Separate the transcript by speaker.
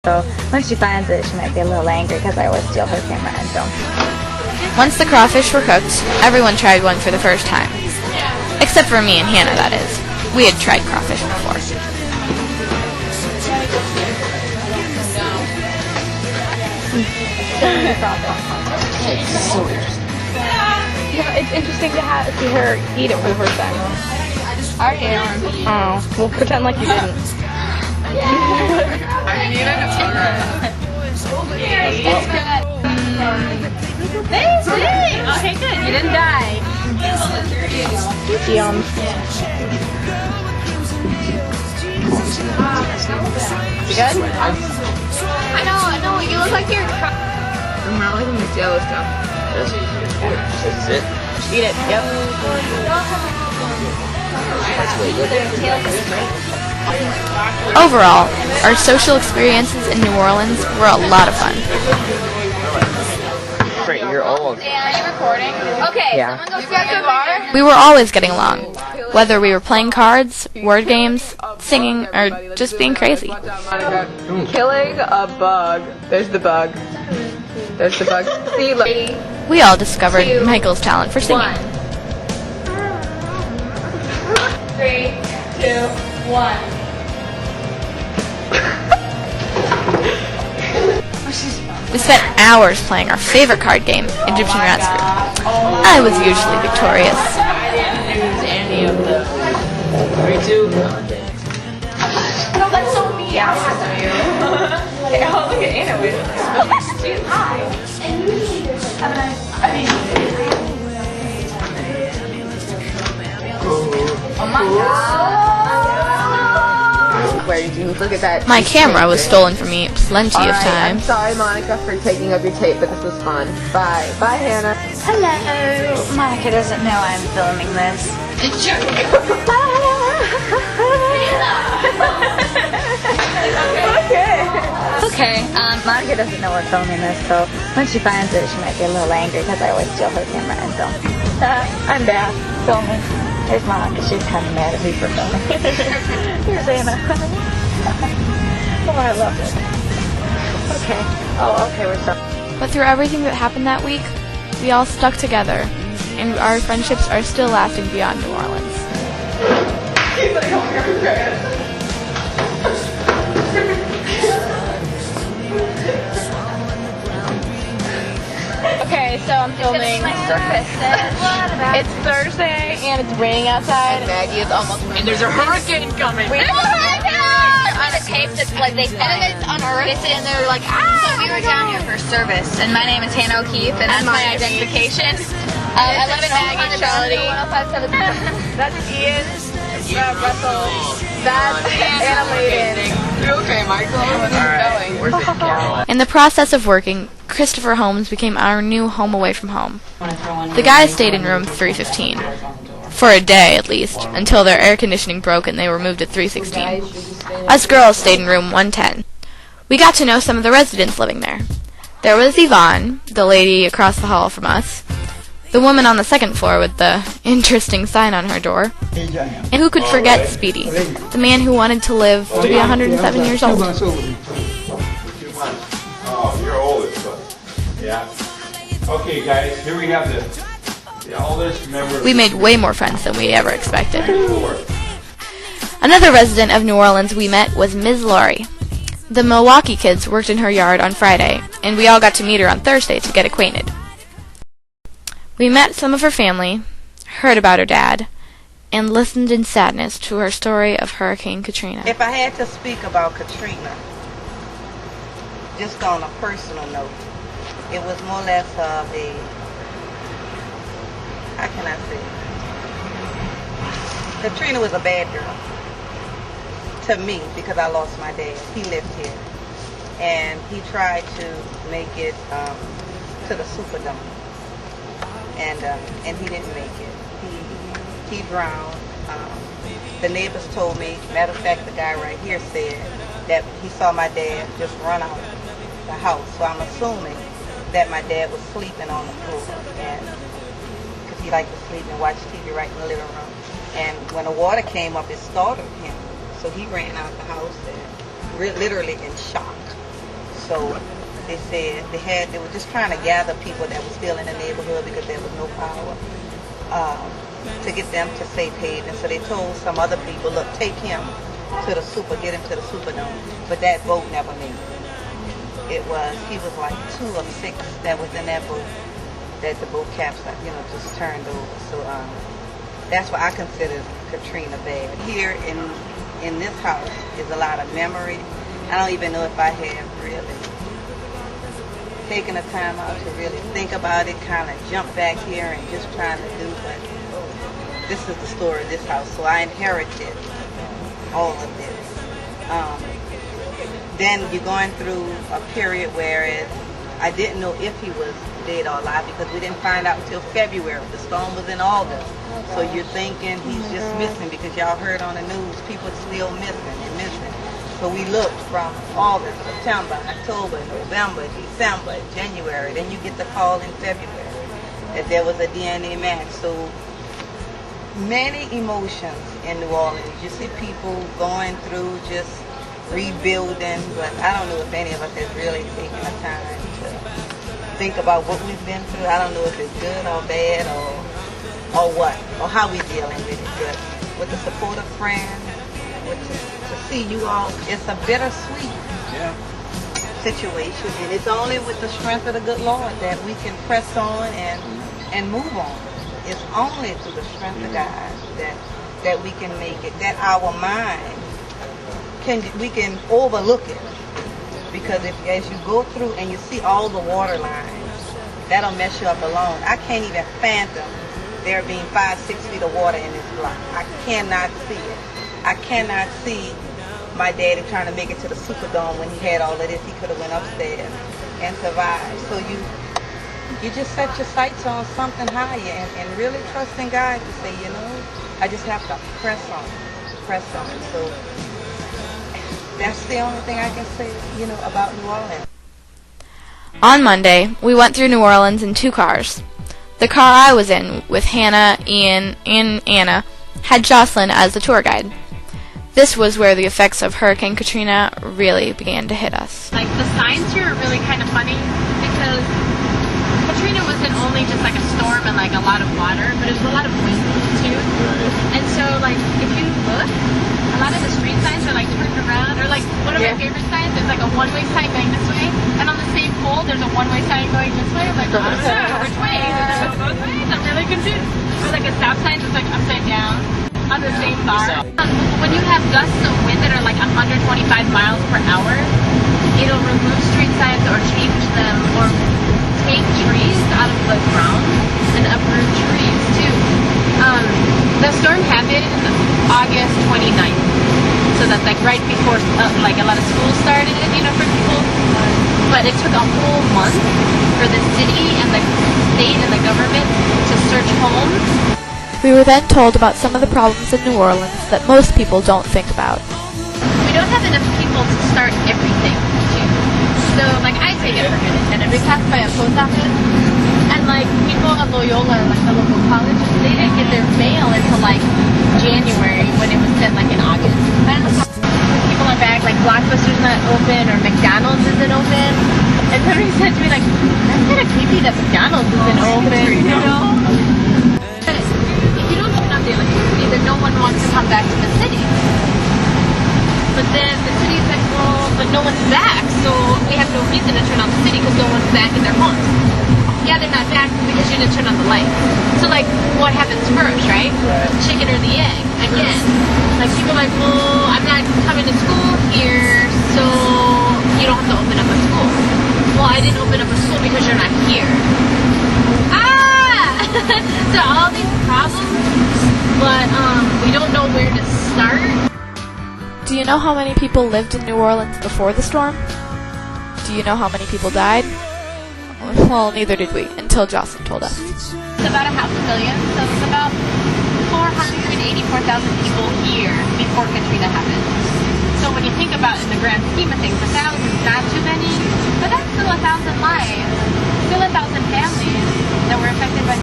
Speaker 1: So when she finds it, she might be a little angry because I always steal her camera and film.
Speaker 2: Once the crawfish were cooked, everyone tried one for the first time. Except for me and Hannah, that is. We had tried crawfish before.
Speaker 3: It's so interesting.
Speaker 4: Yeah, it's interesting to see her eat it for the first time.
Speaker 3: I am.
Speaker 4: Oh, well, pretend like you didn't.
Speaker 3: I mean, you didn't have It's good. Okay, good. You didn't die.
Speaker 4: Yum.
Speaker 3: You good? I know. You look like you're. I'm not liking this yellow stuff.
Speaker 5: This is it.
Speaker 3: Eat it. Yep.
Speaker 5: That's really good.
Speaker 2: Overall, our social experiences in New Orleans were a lot of fun.
Speaker 5: Great, you're old.
Speaker 3: Are you recording? Okay.
Speaker 5: Yeah.
Speaker 3: You guys so far?
Speaker 2: We were always getting along, whether we were playing cards, word games, singing, or just being crazy.
Speaker 4: Killing a bug. There's the bug. There's the bug. See, look.
Speaker 2: We all discovered Michael's talent for singing.
Speaker 3: 3, 2, 1.
Speaker 2: We spent hours playing our favorite card game, Egyptian Rescue. I was usually victorious.
Speaker 3: No, that's so mean. Oh, look at Anna. She's high. Oh my God.
Speaker 4: Where did you look at that?
Speaker 2: My camera was stolen from me plenty of
Speaker 4: I'm
Speaker 2: times.
Speaker 4: sorry, Monica, for taking up your tape, but this was fun. Bye. Bye, Hannah.
Speaker 1: Hello. Monica doesn't know I'm filming this. Okay. Monica doesn't know we're filming this, so when she finds it, she might be a little angry because I always steal her camera and film. I'm back filming. There's Monica. She's kind of mad at me for filming. Here's Anna. Oh, I love it. Okay. Oh, okay, we're sorry.
Speaker 2: But through everything that happened that week, we all stuck together, and our friendships are still lasting beyond New Orleans.
Speaker 4: Okay, so I'm filming. It's Thursday and it's raining outside. And Maggie is almost.
Speaker 3: And there's a hurricane coming.
Speaker 4: We
Speaker 3: on a tape that's like they and then it's unearthed and they're like So we were down here for service and my name is Hannah O'Keefe and that's my identification. I live in Maggie Charlotte.
Speaker 4: That's Ian, Russell. That's Anna Layden.
Speaker 3: You okay, Michael? Where
Speaker 5: We're taking care of it.
Speaker 2: In the process of working, Christopher Holmes became our new home away from home. The guys stayed in room 315. For a day, at least, until their air conditioning broke and they were moved to 316. Us girls stayed in room 110. We got to know some of the residents living there. There was Yvonne, the lady across the hall from us, the woman on the second floor with the interesting sign on her door, and who could forget Speedy, the man who wanted to live to be 107 years old.
Speaker 6: Oh, you're oldest, but yeah. Okay, guys, here we have the oldest member.
Speaker 2: We made way more friends than we ever expected. Another resident of New Orleans we met was Ms. Laurie. The Milwaukee kids worked in her yard on Friday, and we all got to meet her on Thursday to get acquainted. We met some of her family, heard about her dad, and listened in sadness to her story of Hurricane Katrina.
Speaker 7: If I had to speak about Katrina, just on a personal note, it was more or less of a, how can I say? Katrina was a bad girl to me because I lost my dad. He lived here. And he tried to make it to the Superdome. And he didn't make it. He drowned. The neighbors told me, matter of fact, the guy right here said that he saw my dad just run out the house. So I'm assuming that my dad was sleeping on the floor, and because he liked to sleep and watch TV right in the living room. And when the water came up, it startled him. So he ran out the house and literally in shock. So they said they were just trying to gather people that were still in the neighborhood because there was no power, to get them to safe haven. So they told some other people, look, take him to the get him to the Superdome. But that boat never made it. He was like 2 of 6 that was in that boat, that the boat capsized, just turned over. So that's why I consider Katrina bad. Here in this house is a lot of memory. I don't even know if I have really taken the time out to really think about it, kind of jump back here and just trying to do, but this is the story of this house. So I inherited all of this. Then you're going through a period where I didn't know if he was dead or alive because we didn't find out until February. The storm was in August. So you're thinking he's just missing because y'all heard on the news people still missing and missing. So we looked from August, September, October, November, December, January. Then you get the call in February that there was a DNA match. So many emotions in New Orleans. You see people going through just rebuilding, but I don't know if any of us has really taken the time to think about what we've been through. I don't know if it's good or bad or what, or how we're dealing with it. But with the support of friends, to see you all, it's a bittersweet situation, and it's only with the strength of the good Lord that we can press on and move on. It's only through the strength of God that we can make it, that our mind we can overlook it. Because as you go through and you see all the water lines, that'll mess you up alone. I can't even fathom there being 5-6 feet of water in this block. I cannot see it. I cannot see my daddy trying to make it to the Superdome when he had all of this. He could have went upstairs and survived. So you just set your sights on something higher and really trust in God to say, I just have to press on. So that's the only thing I can say, about New Orleans.
Speaker 2: On Monday, we went through New Orleans in 2 cars. The car I was in with Hannah, Ian, and Anna had Jocelyn as the tour guide. This was where the effects of Hurricane Katrina really began to hit us.
Speaker 4: Like, the signs here are really kind of funny because Katrina wasn't only just like a storm and like a lot of water, but it was a lot of wind too. And so, like, if you look, a lot of the street signs are like turned around, or like one of my favorite signs is like a one-way sign going this way, and on the same pole there's a one-way sign going this way. I'm like, I don't know which way. Is it both ways? I'm really confused. Or like a stop sign that's like upside down on the same bar. When you have gusts of wind that are like 125 miles per hour, it'll remove street signs or change them or take trees out of the ground and uproot trees too. The storm happened August 29th, so that's like right before like a lot of school started, for people. But it took a whole month for the city and the state and the government to search homes.
Speaker 2: We were then told about some of the problems in New Orleans that most people don't think about.
Speaker 4: We don't have enough people to start everything, too. So, like, I take it for granted, and we passed by a post office, and, like, people at Loyola, like the local college, they didn't get their mail until, like, January, when it was sent, like, in August. I don't know. People are back, like, Blockbuster's not open, or McDonald's isn't open. And somebody said to me, like, that's kind of creepy that McDonald's isn't open, But if you don't open up the electricity, then no one wants to come back to the city. But then the city's like, well, but no one's back, so we have no reason to turn on the city because no one's back in their homes. Yeah, they're not back because you didn't turn on the light. So, like, what happens first, right? Chicken or the egg, again. Like, people are like, well, I'm not coming to school here, so you don't have to open up a school. Well, I didn't open up a school because you're not here. So all these problems, but we don't know where to start.
Speaker 2: Do you know how many people lived in New Orleans before the storm? Do you know how many people died? Well, neither did we, until Jocelyn told us.
Speaker 4: It's about 500 million, so it's about 484,000 people here before Katrina happened. So when you think about in the grand scheme of things, 1,000 is not too many, but that's still 1,000 lives, still 1,000 families that were affected by